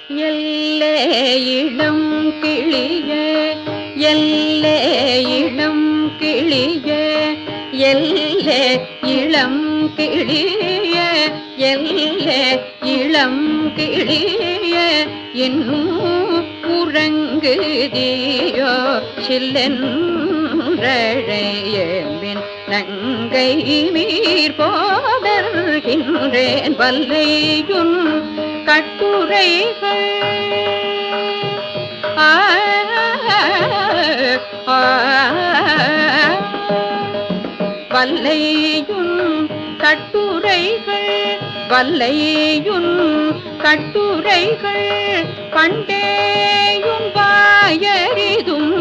எல்லே இளம் கிளியே எல்லே இளம் கிளியே எல்லே இளம் கிளியே எல்லே இளம் கிளியே இன்னும் உறங்குதியோ சில்லென்றழையேன் நங்கை மீர் போதர்கின்றேன் வல்லையுன் கட்டுரைகள் வல்லையுன் கட்டுரைகள் வல்லையுன் கட்டுரைகள் பண்டேயும் வாயறிதும்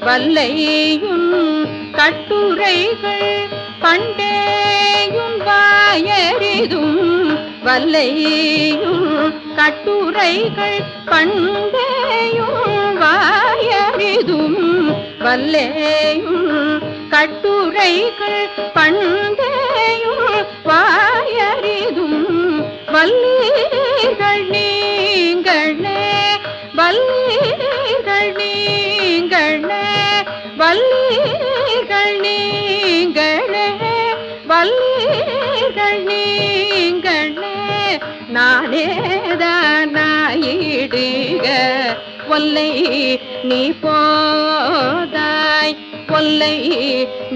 வல்லையுன் கட்டுரைகள் பண்டேயும் வாயறிதும் வல்லையும் கட்டுரைகள் பண்டேயும் வாயறிதும் வல்லேயும் கட்டுரைகள் பண்டேயும் வாயறிதும் வல்லீர்கள் நீங்களே வல்லீர்கள் நீங்களே வல்லீர்கள் நீங்களே வல்லீர்கள் நீங்களே நானேதானாயிடுக ஒல்லை நீ போதாய் ஒல்லை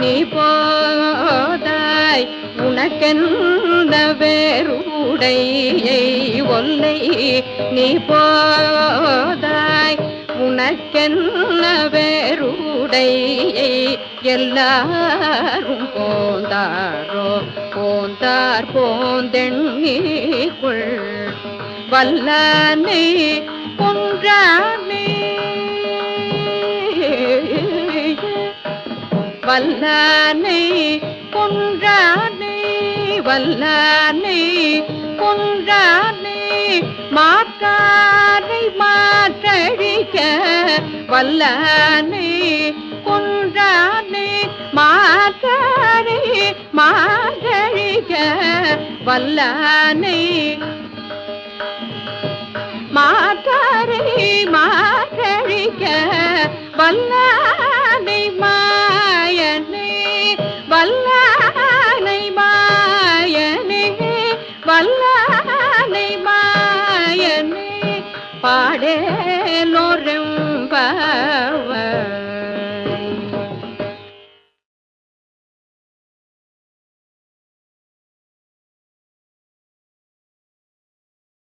நீ போதாய் உனக்கென்ன வேறுடையை ஒல்லை நீ போதாய் உனக்கென்ன வேறுடையை எல்லாரும் போந்தாரோ போந்தார் போந்தெண்ணிக்குள் வல்லானை கொன்றானே வல்லானை கொன்றானே வல்லானை கொன்றானே மாற்றாரை மாற்றழிக்க வல்லானை கொன்றானே மாற்றாரை மாற்றழிக்க வல்லானை மாற்றாரை மாற்றழிக்க வல்லானை மாயனே வல்லானை மாயனே வல்லானை மாயனே பாடேலோ